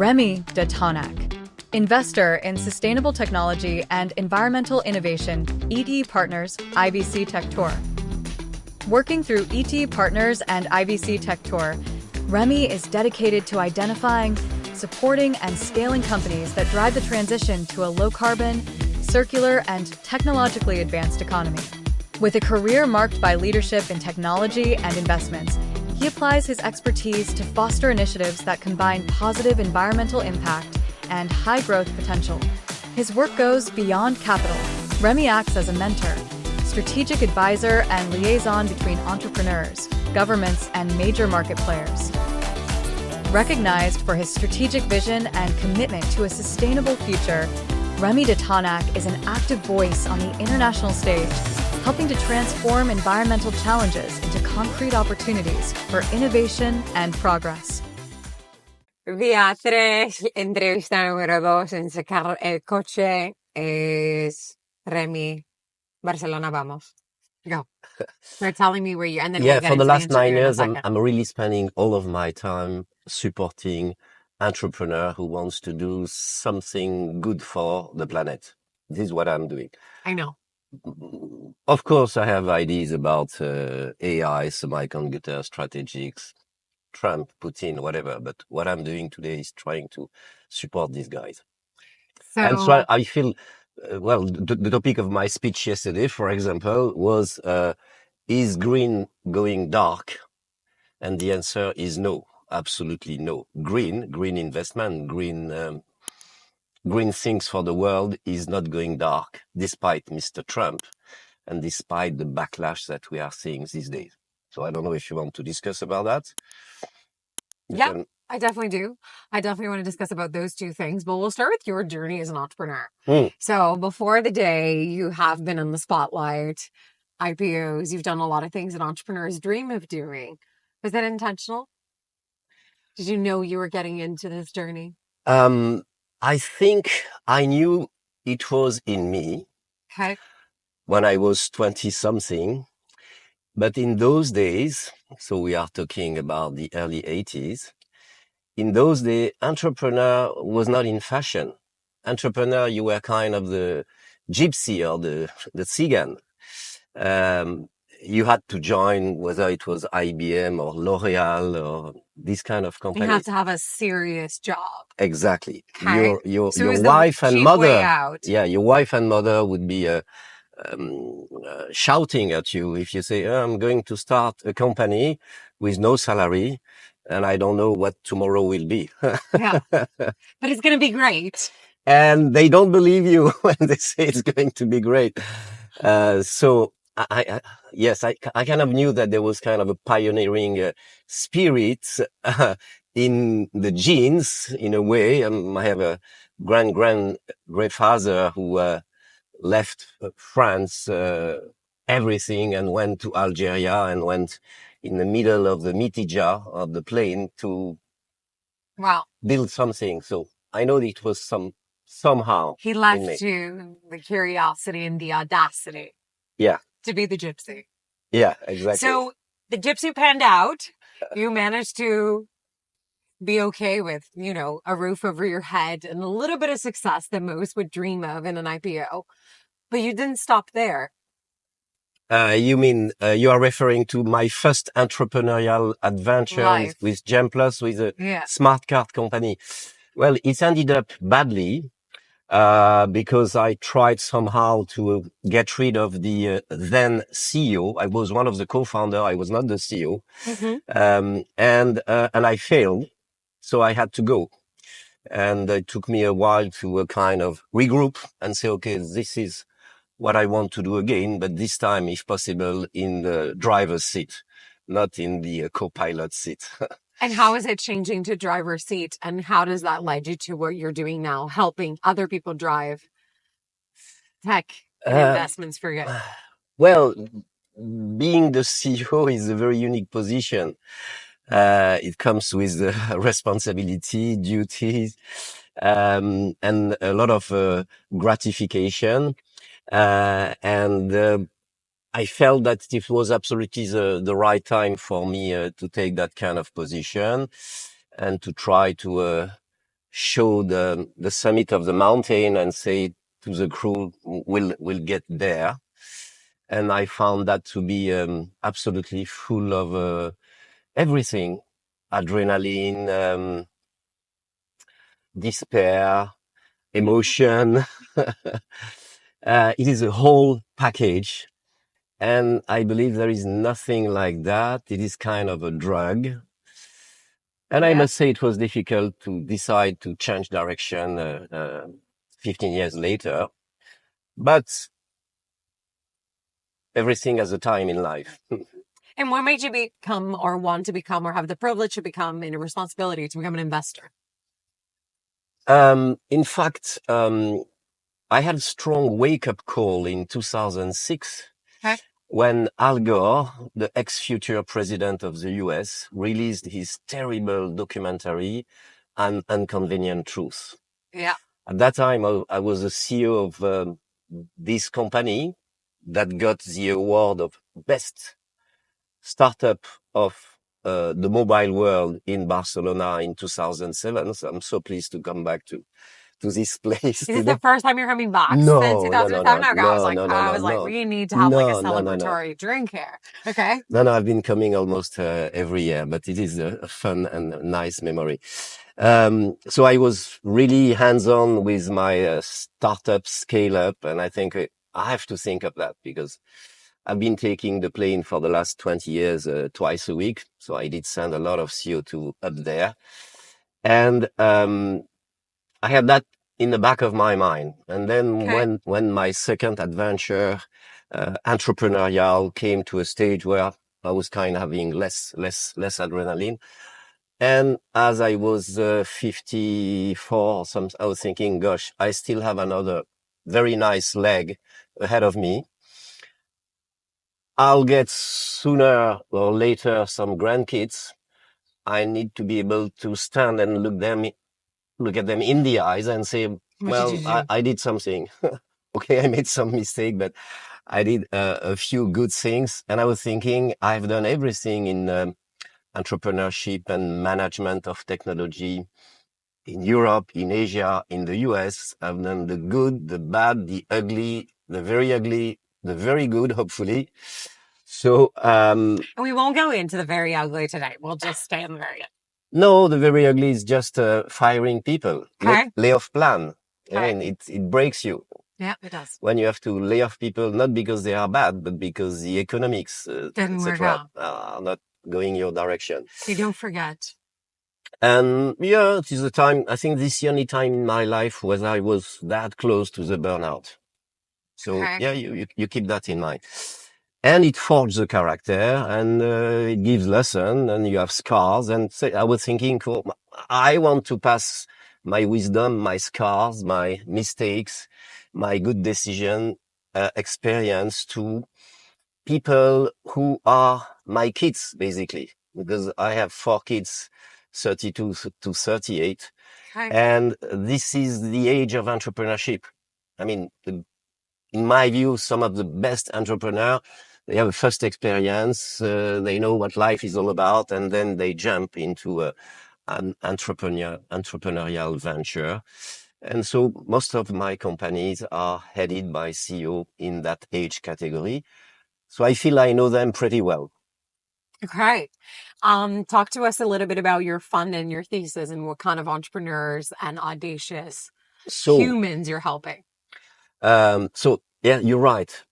Rémy de Tonnac, investor in sustainable technology and environmental innovation, ETF Partners, IVC Tech Tour. Working through ETF Partners and IVC Tech Tour, Rémy is dedicated to identifying, supporting, and scaling companies that drive the transition to a low-carbon, circular, and technologically advanced economy. With a career marked by leadership in technology and investments, he applies his expertise to foster initiatives that combine positive environmental impact and high growth potential. His work goes beyond capital. Rémy acts as a mentor, strategic advisor, and liaison between entrepreneurs, governments, and major market players. Recognized for his strategic vision and commitment to a sustainable future, Rémy de Tonnac is an active voice on the international stage, helping to transform environmental challenges into concrete opportunities for innovation and progress. Vía 3, entrevista número 2 en sacar el coche es Rémy. Barcelona, vamos. Go. They're telling me where you, and then we'll get for the into last the 9 interview in a years, second. I'm really spending all of my time supporting entrepreneur who wants to do something good for the planet. This is what I'm doing. I know. Of course, I have ideas about AI, semiconductor strategics, Trump, Putin, whatever. But what I'm doing today is trying to support these guys. And so I feel, the topic of my speech yesterday, for example, was, is green going dark? And the answer is no, absolutely no. Green investment, green things for the world is not going dark, despite Mr. Trump and despite the backlash that we are seeing these days. So I don't know if you want to discuss about that. Yeah, I definitely do. I definitely want to discuss about those two things, but we'll start with your journey as an entrepreneur. So before the day, you have been in the spotlight, IPOs, you've done a lot of things that entrepreneurs dream of doing. Was that intentional? Did you know you were getting into this journey? I think I knew it was in me when I was 20 something. But in those days, so we are talking about the early 80s, in those days, entrepreneur was not in fashion. Entrepreneur, you were kind of the gypsy or the Tsigan. You had to join, whether it was IBM or L'Oreal or this kind of company. You have to have a serious job. Exactly. Okay. Your wife and mother. Yeah, your wife and mother would be shouting at you if you say, I'm going to start a company with no salary and I don't know what tomorrow will be. Yeah, but it's going to be great. And they don't believe you when they say it's going to be great. So I kind of knew that there was kind of a pioneering spirit in the genes, in a way. I have a great-grandfather who left France, everything, and went to Algeria and went in the middle of the mitija of the plane to build something. So I know it was somehow he left you the curiosity and the audacity. Yeah. To be the gypsy. Yeah, exactly. So the gypsy panned out. You managed to be okay with, a roof over your head and a little bit of success that most would dream of in an IPO. But you didn't stop there. You mean you are referring to my first entrepreneurial adventure with GemPlus, with a smart card company? Well, it ended up badly because I tried somehow to get rid of the then CEO. I was one of the co-founders. I was not the CEO. Mm-hmm. And I failed. So I had to go. And it took me a while to kind of regroup and say, okay, this is what I want to do again, but this time, if possible, in the driver's seat, not in the co-pilot seat. And how is it changing to driver's seat? And how does that lead you to what you're doing now, helping other people drive tech investments for good? Well, being the CEO is a very unique position. It comes with responsibility, duties, and a lot of gratification. And I felt that it was absolutely the right time for me to take that kind of position and to try to show the summit of the mountain and say to the crew, we'll get there. And I found that to be absolutely full of everything, adrenaline, despair, emotion. It is a whole package. And I believe there is nothing like that. It is kind of a drug. And I must say it was difficult to decide to change direction 15 years later. But everything has a time in life. And what made you become or want to become or have the privilege to become and a responsibility to become an investor? In fact, I had a strong wake-up call in 2006 when Al Gore, the ex-future president of the US, released his terrible documentary, An Inconvenient Truth. Yeah. At that time, I was the CEO of this company that got the award of best startup of the mobile world in Barcelona in 2007. So I'm so pleased to come back to this place. Is this the first time you're coming back since 2007? I was like, we need to have like a celebratory drink here. Okay. No, I've been coming almost every year, but it is a fun and nice memory. So I was really hands-on with my startup scale-up, and I think I have to think of that because I've been taking the plane for the last 20 years twice a week. So I did send a lot of CO2 up there. And I had that in the back of my mind. And then when my second adventure, entrepreneurial, came to a stage where I was kind of having less adrenaline. And as I was 54, I was thinking, gosh, I still have another very nice leg ahead of me. I'll get sooner or later some grandkids. I need to be able to stand and look at them in the eyes and say, well, I did something. Okay, I made some mistake, but I did a few good things. And I was thinking, I've done everything in entrepreneurship and management of technology in Europe, in Asia, in the US. I've done the good, the bad, the ugly, the very good, hopefully. So, we won't go into the very ugly today. We'll just stay in the very good. No, the very ugly is just firing people. Layoff plan. And it breaks you. Yeah, it does. When you have to lay off people, not because they are bad, but because the economics, etc., are not going your direction. You don't forget. And yeah, it is the time, I think this is the only time in my life where I was that close to the burnout. So yeah, you keep that in mind. And it forges the character and it gives lesson and you have scars. And I was thinking, cool, I want to pass my wisdom, my scars, my mistakes, my good decision experience to people who are my kids, basically, because I have 4 kids, 32 to 38. And this is the age of entrepreneurship. I mean, in my view, some of the best entrepreneurs, they have a first experience, they know what life is all about, and then they jump into an entrepreneurial venture. And so most of my companies are headed by CEO in that age category. So I feel I know them pretty well. Okay. Talk to us a little bit about your fund and your thesis and what kind of entrepreneurs and audacious humans you're helping. So yeah, you're right.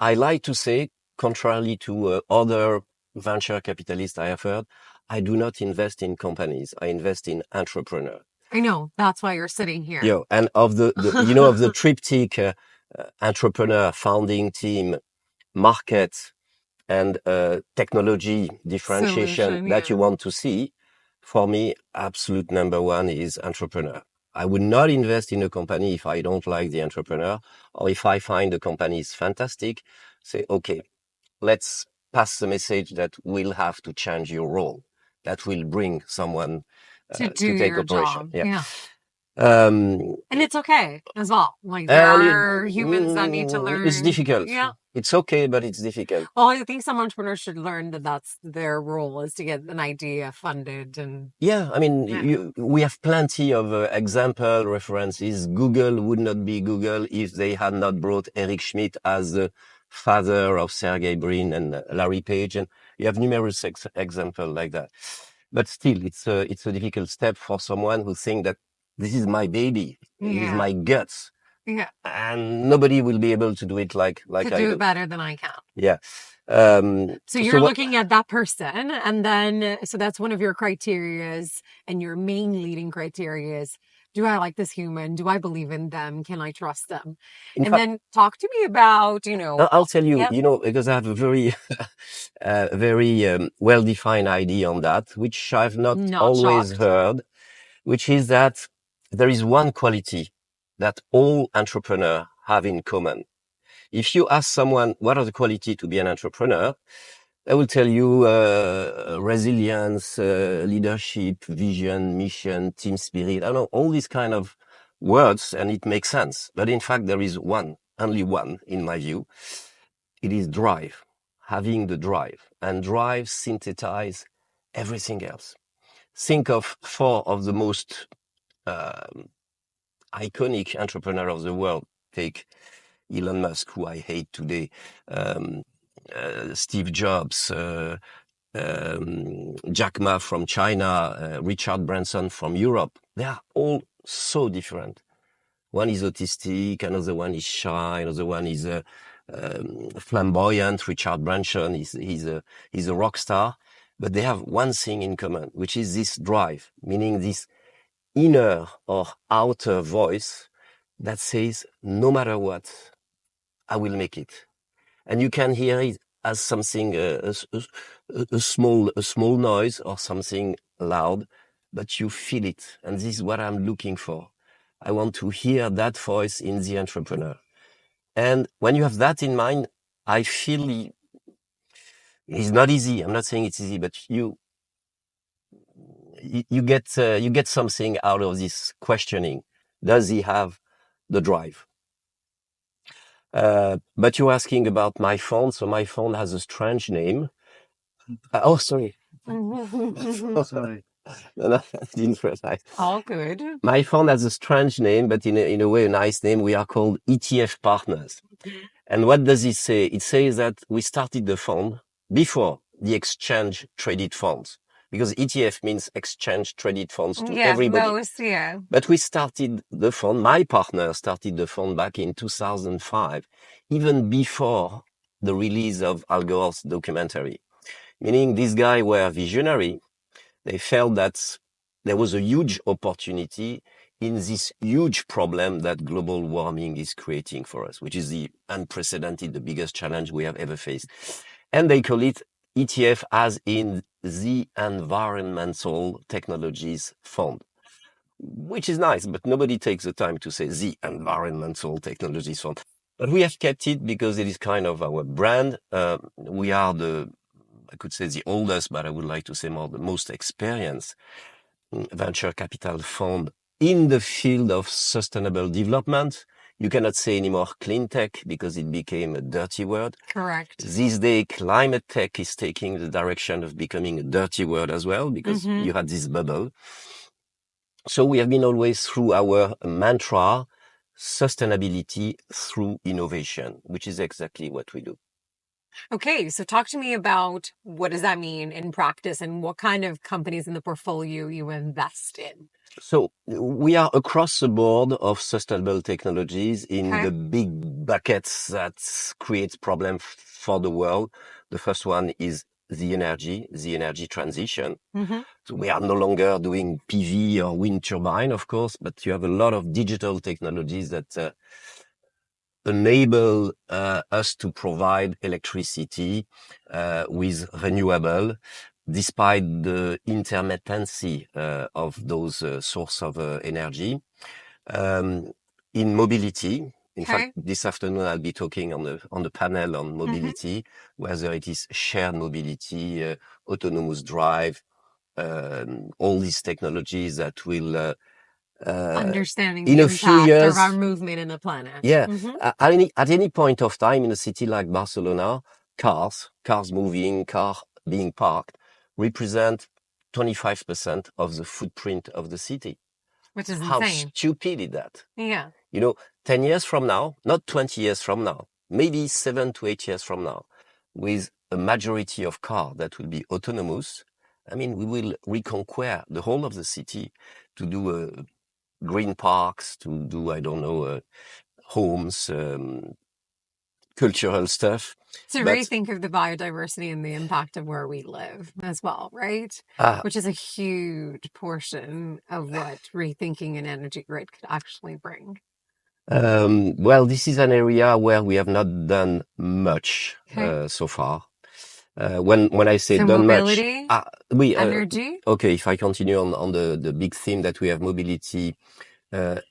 I like to say, contrarily to other venture capitalists I have heard, I do not invest in companies. I invest in entrepreneurs. I know. That's why you're sitting here. Yeah, and of the of the triptych entrepreneur, founding team, market, and technology differentiation that you want to see, for me, absolute number one is entrepreneur. I would not invest in a company if I don't like the entrepreneur, or if I find the company is fantastic, say, okay, let's pass the message that we'll have to change your role. That will bring someone to take operation. Yeah. And it's okay as well. Like there are humans that need to learn. It's difficult. Yeah. It's okay, but it's difficult. Well, I think some entrepreneurs should learn that that's their role, is to get an idea funded. And Yeah, I mean, we have plenty of example references. Google would not be Google if they had not brought Eric Schmidt as the father of Sergey Brin and Larry Page, and you have numerous examples like that. But still, it's a difficult step for someone who think that this is my baby, it is my guts, and nobody will be able to do it like to I do do. it better than I can. Yeah. So you're looking at that person, and then so that's one of your criterias, and your main leading criteria is: do I like this human? Do I believe in them? Can I trust them? And then talk to me about, I'll tell you, because I have a very, very well-defined idea on that, which I've not always heard, which is that there is one quality that all entrepreneurs have in common. If you ask someone, what are the qualities to be an entrepreneur? They will tell you resilience, leadership, vision, mission, team spirit. I don't know, all these kind of words, and it makes sense. But in fact, there is one, only one, in my view. It is drive, having the drive. And drive synthesize everything else. Think of 4 of the most iconic entrepreneurs of the world. Take Elon Musk, who I hate today, Steve Jobs, Jack Ma from China, Richard Branson from Europe. They are all so different. One is autistic, another one is shy, another one is flamboyant. Richard Branson he's a rock star, but they have one thing in common, which is this drive, meaning this inner or outer voice that says, no matter what, I will make it. And you can hear it as something, a small noise or something loud, but you feel it. And this is what I'm looking for. I want to hear that voice in the entrepreneur. And when you have that in mind, I feel it's not easy. I'm not saying it's easy, but you get something out of this questioning. Does he have the drive? But you're asking about my phone. So my phone has a strange name. Sorry. Sorry. No, I didn't realize. All good. My fund has a strange name, but in a way, a nice name. We are called ETF Partners. And what does it say? It says that we started the fund before the exchange traded funds, because ETF means exchange traded funds to everybody. But we started the fund, my partner started the fund back in 2005, even before the release of Al Gore's documentary. Meaning these guys were visionary. They felt that there was a huge opportunity in this huge problem that global warming is creating for us, which is the unprecedented, the biggest challenge we have ever faced. And they call it ETF, as in the Environmental Technologies Fund, which is nice, but nobody takes the time to say the Environmental Technologies Fund. But we have kept it because it is kind of our brand. We are I could say the oldest, but I would like to say more the most experienced venture capital fund in the field of sustainable development. You cannot say anymore clean tech because it became a dirty word. Correct. These days, climate tech is taking the direction of becoming a dirty word as well, because you had this bubble. So we have been always through our mantra, sustainability through innovation, which is exactly what we do. Okay, so talk to me about what does that mean in practice, and what kind of companies in the portfolio you invest in? So we are across the board of sustainable technologies in the big buckets that create problems for the world. The first one is the energy transition. So we are no longer doing PV or wind turbine, of course, but you have a lot of digital technologies that enable us to provide electricity with renewable, despite the intermittency of those source of energy. In mobility, in fact, this afternoon I'll be talking on the panel on mobility, whether it is shared mobility, autonomous drive, all these technologies that will Understanding in the a few impact of years, our movement in the planet. yeah, at any point of time in a city like Barcelona, cars moving, car being parked represent 25% of the footprint of the city. Which is How insane. stupid is that? Yeah. 10 years from now, not 20 years from now, maybe 7 to 8 years from now, with a majority of cars that will be autonomous, I mean, we will reconquer the whole of the city to do green parks, to do, I don't know, homes, cultural stuff. To But rethink of the biodiversity and the impact of where we live as well, right? Which is a huge portion of what rethinking an energy grid could actually bring. well, this is an area where we have not done much so far. When I say So done mobility, much, energy. Okay, if I continue on the big theme that we have, mobility,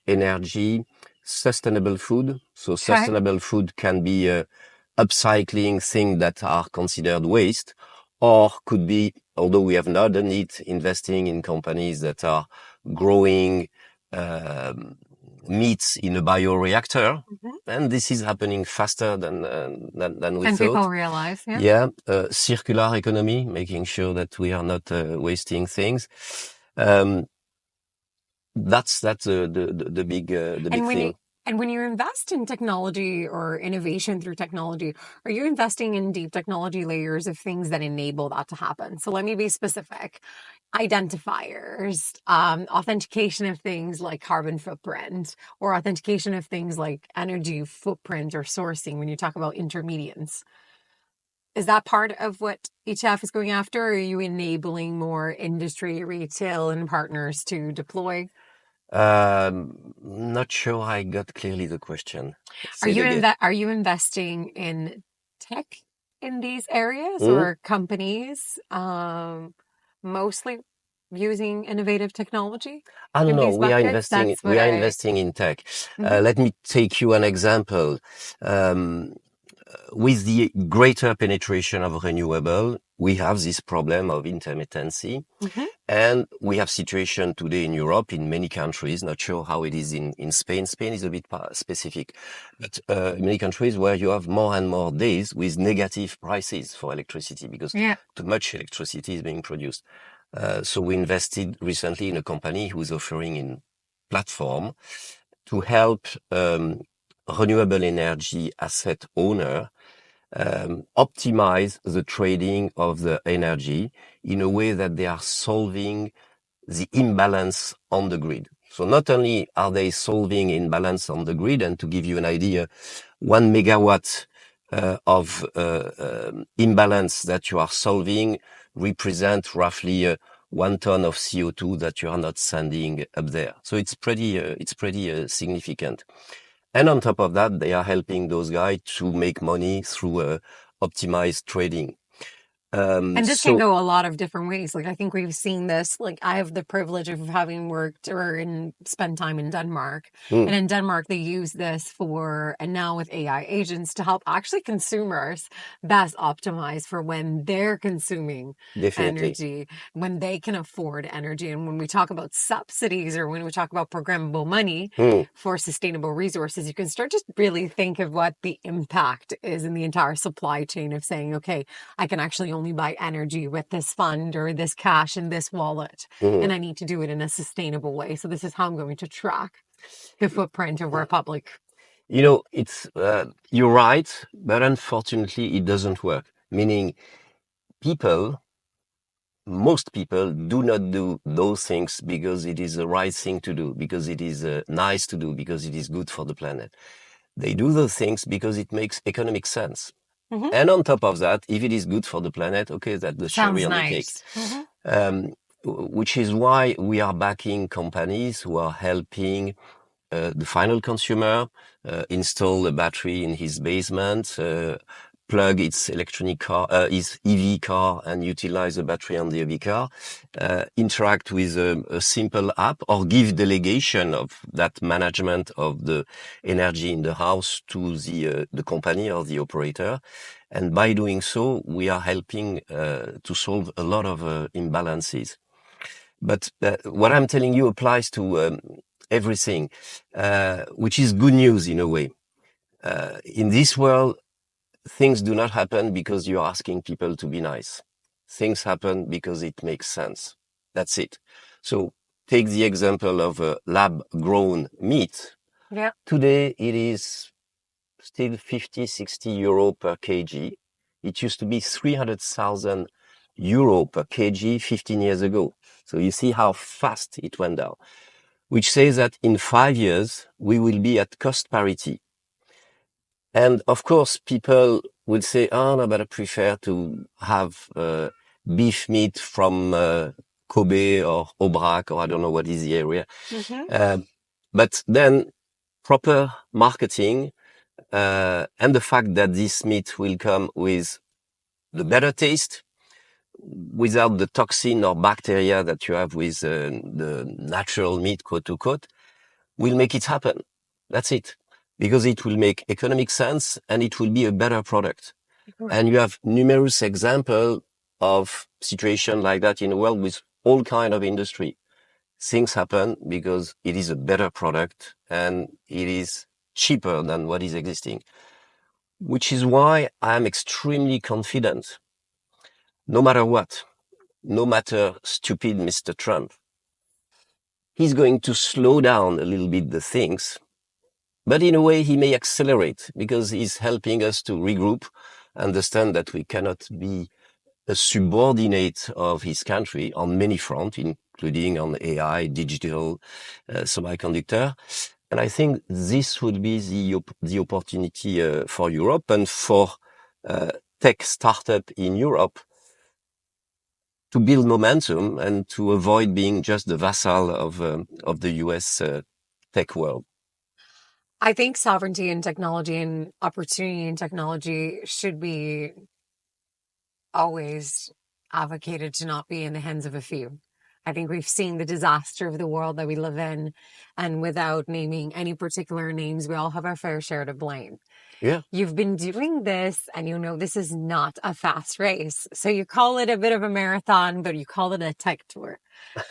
energy, sustainable food. So sustainable food can be upcycling things that are considered waste, or could be, although we have not done it, investing in companies that are growing meats in a bioreactor. And this is happening faster than we thought. People realize, Circular economy, making sure that we are not wasting things. That's the big thing. And when you invest in technology or innovation through technology, are you investing in deep technology layers of things that enable that to happen? So let me be specific. Identifiers, authentication of things like carbon footprint, or authentication of things like energy footprint or sourcing when you talk about intermediates. Is that part of what ETF is going after? Or are you enabling more industry, retail, and partners to deploy? Not sure I got clearly the question. Are you investing in tech in these areas or companies mostly using innovative technology? No, we are investing in tech. Let me take you an example. With the greater penetration of renewable, we have this problem of intermittency. And we have situation today in Europe, in many countries, not sure how it is in Spain. Spain is a bit specific, but many countries where you have more and more days with negative prices for electricity because too much electricity is being produced. So we invested recently in a company who is offering a platform to help renewable energy asset owner optimize the trading of the energy in a way that they are solving the imbalance on the grid. So not only are they solving imbalance on the grid, and to give you an idea, 1 megawatt of imbalance that you are solving represent roughly 1 ton of CO2 that you are not sending up there. So it's pretty significant. And on top of that, they are helping those guys to make money through optimized trading. And this can go a lot of different ways. Like, I think we've seen this, like I have the privilege of having worked or spent time in Denmark. And in Denmark, they use this and now with AI agents to help actually consumers best optimize for when they're consuming energy, when they can afford energy. And when we talk about subsidies or when we talk about programmable money for sustainable resources, you can start to really think of what the impact is in the entire supply chain of saying, okay, I can actually only buy energy with this fund or this cash in this wallet, and I need to do it in a sustainable way. So this is how I'm going to track the footprint of our public. It's you're right, but unfortunately, it doesn't work. Meaning, most people do not do those things because it is the right thing to do, because it is nice to do, because it is good for the planet. They do those things because it makes economic sense. And on top of that, if it is good for the planet, okay, that's the cherry on the cake. Which is why we are backing companies who are helping the final consumer install a battery in his basement, plug its his EV car and utilize the battery on the EV car, interact with a simple app or give delegation of that management of the energy in the house to the company or the operator. And by doing so, we are helping to solve a lot of imbalances. But what I'm telling you applies to everything, which is good news in a way. In this world, things do not happen because you're asking people to be nice. Things happen because it makes sense. That's it. So take the example of a lab-grown meat. Yeah. Today, it is still 50, 60 euro per kg. It used to be 300,000 euro per kg 15 years ago. So you see how fast it went down, which says that in 5 years, we will be at cost parity. And of course, people will say, oh, no, but I prefer to have beef meat from Kobe or Aubrac, or I don't know what is the area. Mm-hmm. But then proper marketing and the fact that this meat will come with the better taste, without the toxin or bacteria that you have with the natural meat, quote unquote, will make it happen. That's it. Because it will make economic sense and it will be a better product. And you have numerous examples of situations like that in the world with all kind of industry. Things happen because it is a better product and it is cheaper than what is existing. Which is why I'm extremely confident, no matter what, no matter stupid Mr. Trump, he's going to slow down a little bit the things, but in a way he may accelerate because he's helping us to regroup, understand that we cannot be a subordinate of his country on many fronts, including on AI, digital, semiconductor. And I think this would be the opportunity for Europe and for tech startup in Europe to build momentum and to avoid being just the vassal of the US tech world. I think sovereignty in technology and opportunity in technology should be always advocated to not be in the hands of a few. I think we've seen the disaster of the world that we live in, and without naming any particular names, we all have our fair share to blame. Yeah. You've been doing this and you know this is not a fast race. So you call it a bit of a marathon, but you call it a tech tour.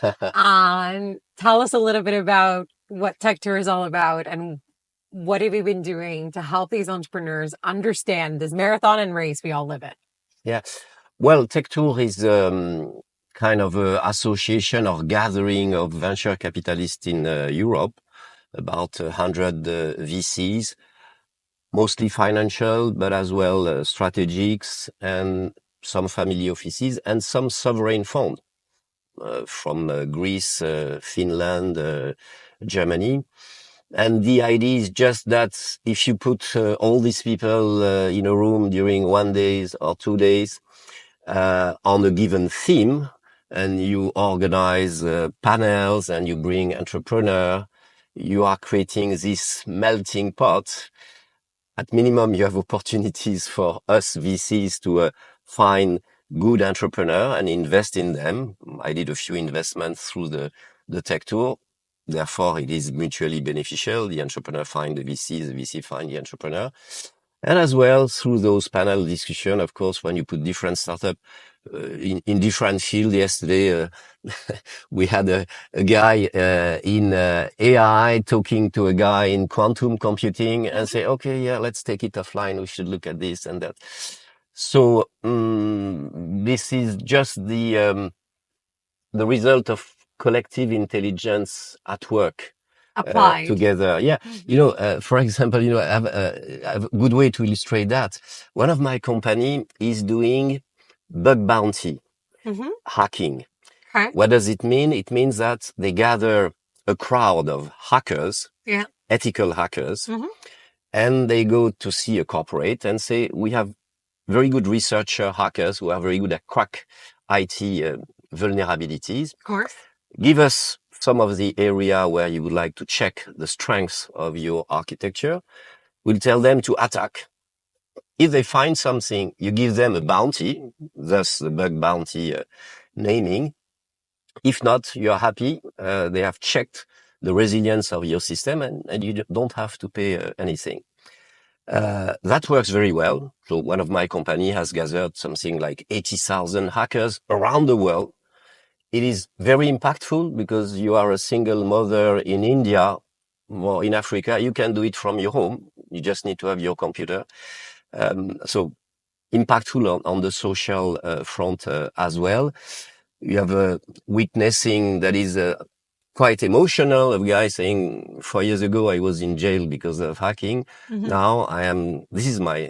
Tell us a little bit about what Tech Tour is all about and what have you been doing to help these entrepreneurs understand this marathon and race we all live in? Yeah. Well, Tech Tour is kind of an association or gathering of venture capitalists in Europe, about 100 VCs, mostly financial, but as well strategics and some family offices and some sovereign funds from Greece, Finland, Germany. And the idea is just that if you put all these people in a room during 1 day or 2 days on a given theme, and you organize panels and you bring entrepreneur, you are creating this melting pot. At minimum, you have opportunities for us VCs to find good entrepreneur and invest in them. I did a few investments through the Tech Tour. Therefore, it is mutually beneficial. The entrepreneur find the VC find the entrepreneur. And as well, through those panel discussion, of course, when you put different startups in different fields. Yesterday, we had a guy in AI talking to a guy in quantum computing and say, okay, yeah, let's take it offline. We should look at this and that. So this is just the result of collective intelligence at work. Applied. Together. Yeah. For example, I have a good way to illustrate that. One of my company is doing bug bounty, hacking. Okay. What does it mean? It means that they gather a crowd of hackers, ethical hackers, and they go to see a corporate and say, we have very good researcher hackers who are very good at crack IT vulnerabilities. Of course. Give us some of the area where you would like to check the strengths of your architecture. We'll tell them to attack. If they find something, you give them a bounty, thus the bug bounty naming. If not, you're happy. They have checked the resilience of your system and you don't have to pay anything. That works very well. So one of my company has gathered something like 80,000 hackers around the world It is very impactful because you are a single mother in India or in Africa. You can do it from your home. You just need to have your computer. So impactful on the social front as well. You have a witnessing that is quite emotional. A guy saying 4 years ago I was in jail because of hacking. Now this is my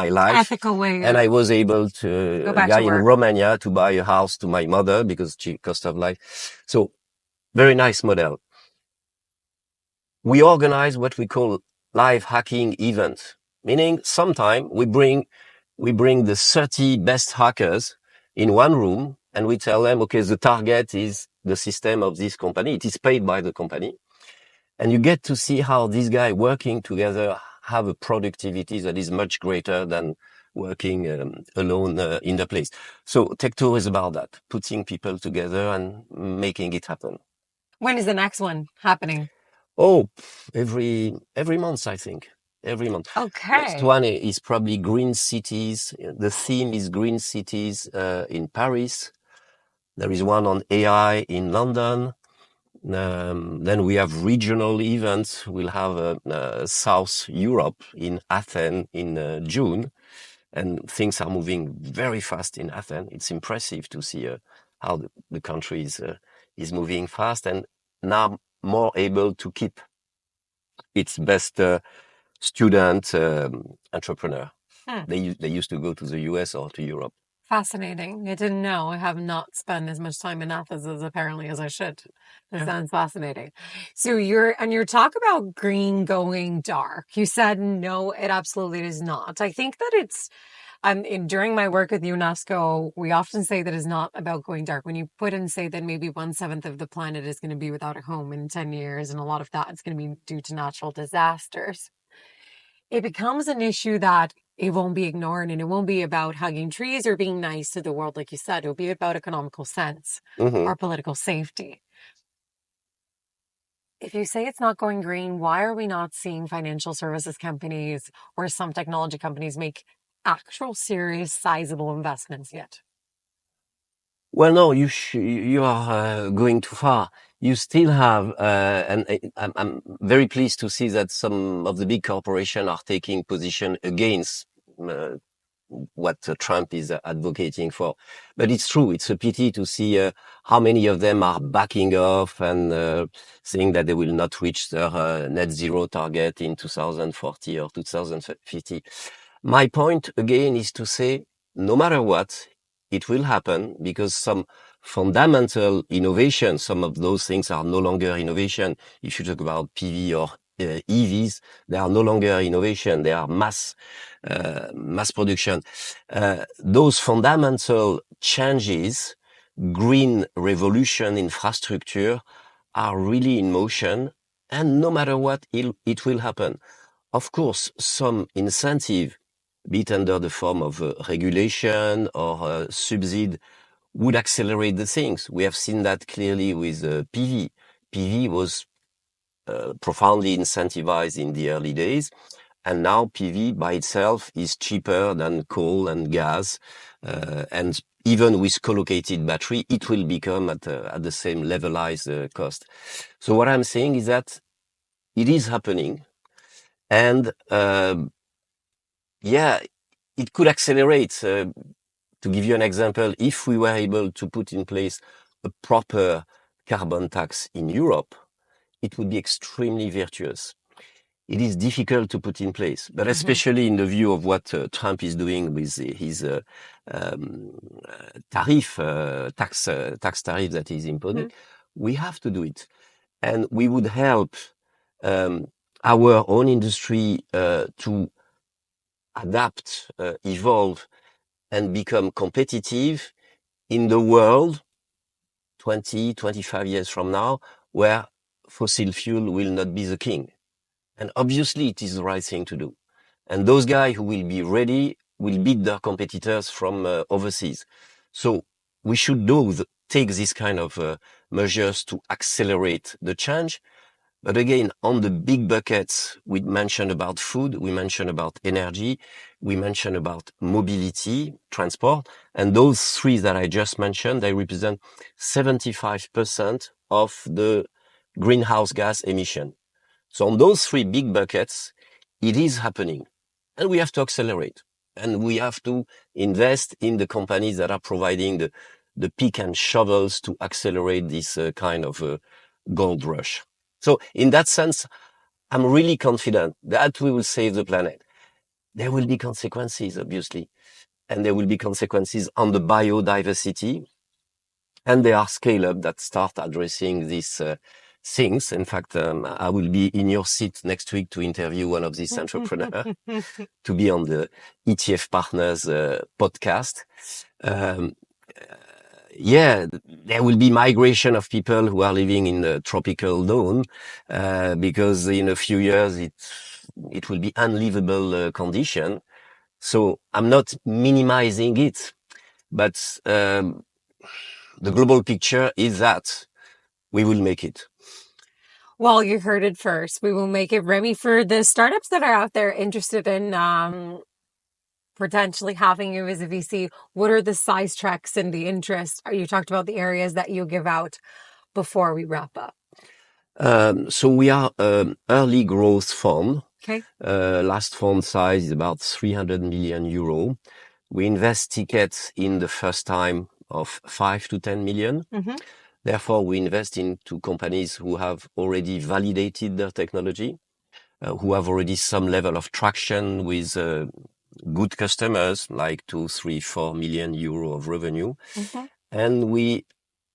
life. Ethical way. And I was able to, Go a back guy to in work. Romania to buy a house to my mother because cost of life. So very nice model. We organize what we call live hacking events, meaning sometime we bring the 30 best hackers in one room and we tell them, okay, the target is the system of this company. It is paid by the company. And you get to see how these guys working together have a productivity that is much greater than working alone in the place. So Tech2 is about that, putting people together and making it happen. When is the next one happening? Oh, every month, I think. Every month. Okay. Next one is probably green cities. The theme is green cities in Paris. There is one on AI in London. Then we have regional events. We'll have South Europe in Athens in June. And things are moving very fast in Athens. It's impressive to see how the country is moving fast and now more able to keep its best student entrepreneur. They used to go to the US or to Europe. Fascinating. I didn't know. I have not spent as much time in Athens as apparently as I should. That sounds fascinating. So you're talk about green going dark. You said no, it absolutely is not. I think that it's during my work with UNESCO, we often say that it's not about going dark. When you put and say that maybe 1/7 of the planet is going to be without a home in 10 years, and a lot of that is going to be due to natural disasters, it becomes an issue that it won't be ignored, and it won't be about hugging trees or being nice to the world, like you said. It'll be about economical sense or political safety. If you say it's not going green, why are we not seeing financial services companies or some technology companies make actual serious sizable investments yet? Well, no, you are going too far. You still have, and I'm very pleased to see that some of the big corporations are taking position against what Trump is advocating for. But it's true. It's a pity to see how many of them are backing off and saying that they will not reach their net zero target in 2040 or 2050. My point again is to say, no matter what, it will happen because some fundamental innovation, some of those things are no longer innovation. If you talk about PV or EVs, they are no longer innovation. They are mass production. Those fundamental changes, green revolution infrastructure, are really in motion. And no matter what, it will happen. Of course, some incentive, be it under the form of regulation or subsidy, would accelerate the things. We have seen that clearly with PV. PV was profoundly incentivized in the early days. And now PV by itself is cheaper than coal and gas. And even with co-located battery, it will become at the same levelized cost. So what I'm saying is that it is happening. And it could accelerate. To give you an example, if we were able to put in place a proper carbon tax in Europe, it would be extremely virtuous. It is difficult to put in place, but especially in the view of what Trump is doing with his tax tariff that he's imposing, we have to do it. And we would help our own industry to adapt, evolve, and become competitive in the world 20, 25 years from now, where fossil fuel will not be the king. And obviously it is the right thing to do. And those guys who will be ready will beat their competitors from overseas. So we should take this kind of measures to accelerate the change. But again, on the big buckets, we mentioned about food, we mentioned about energy, we mentioned about mobility, transport, and those three that I just mentioned, they represent 75% of the greenhouse gas emission. So on those three big buckets, it is happening, and we have to accelerate, and we have to invest in the companies that are providing the pick and shovels to accelerate this kind of gold rush. So in that sense, I'm really confident that we will save the planet. There will be consequences, obviously, and there will be consequences on the biodiversity. And there are scale-up that start addressing these things. In fact, I will be in your seat next week to interview one of these entrepreneurs to be on the ETF Partners podcast. Yeah, there will be migration of people who are living in the tropical zone, because in a few years it will be unlivable condition. So I'm not minimizing it, but the global picture is that we will make it. Well, you heard it first. We will make it. Rémy, for the startups that are out there interested in potentially having you as a VC, what are the size tracks and the interest? You talked about the areas that you give out before we wrap up. So we are an early growth fund. Okay. Last fund size is about 300 million euro. We invest tickets in the first time of 5 to 10 million. Mm-hmm. Therefore, we invest into companies who have already validated their technology, who have already some level of traction with good customers, like 2, 3, 4 million euro of revenue. Mm-hmm. And we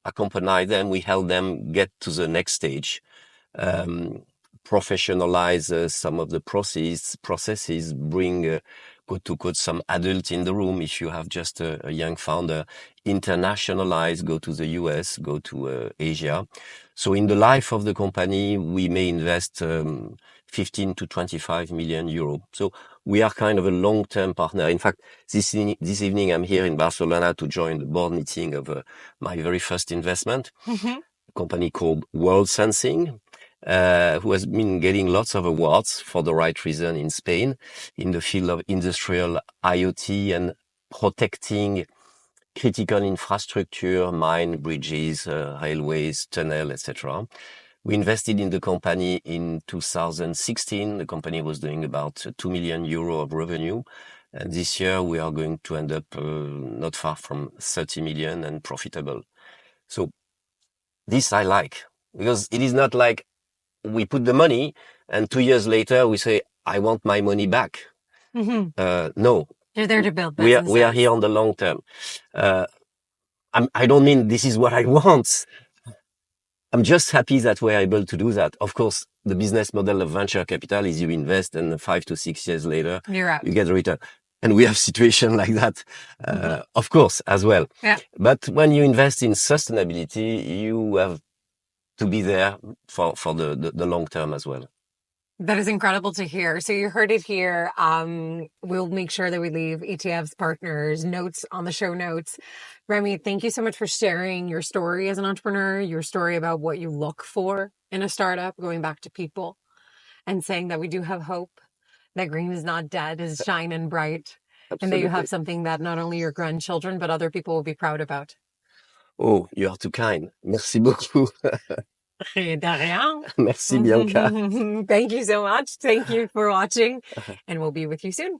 accompany them, we help them get to the next stage, professionalize some of the processes, bring quote to quote some adult in the room if you have just a young founder, internationalize, go to the US, go to Asia. So in the life of the company, we may invest 15 to 25 million euro. So we are kind of a long-term partner. In fact, this evening I'm here in Barcelona to join the board meeting of my very first investment, a company called World Sensing, who has been getting lots of awards for the right reason in Spain in the field of industrial IoT and protecting critical infrastructure, mine, bridges, railways, tunnel, etc. We invested in the company in 2016. The company was doing about 2 million euro of revenue. And this year we are going to end up not far from 30 million and profitable. So this I like, because it is not like we put the money and 2 years later we say, I want my money back. Mm-hmm. No. You're there to build businesses. We are here on the long term. I don't mean this is what I want. I'm just happy that we're able to do that. Of course, the business model of venture capital is you invest and 5 to 6 years later, you're out. You get a return. And we have situation like that, of course, as well. Yeah. But when you invest in sustainability, you have to be there for the long term as well. That is incredible to hear. So you heard it here. We'll make sure that we leave ETF's partners notes on the show notes. Rémy, thank you so much for sharing your story as an entrepreneur, your story about what you look for in a startup, going back to people and saying that we do have hope, that green is not dead, is shining bright, Absolutely. and that you have something that not only your grandchildren, but other people will be proud about. Oh, you are too kind. Merci beaucoup. De rien. Merci, Bianca. Thank you so much. Thank you for watching, and we'll be with you soon.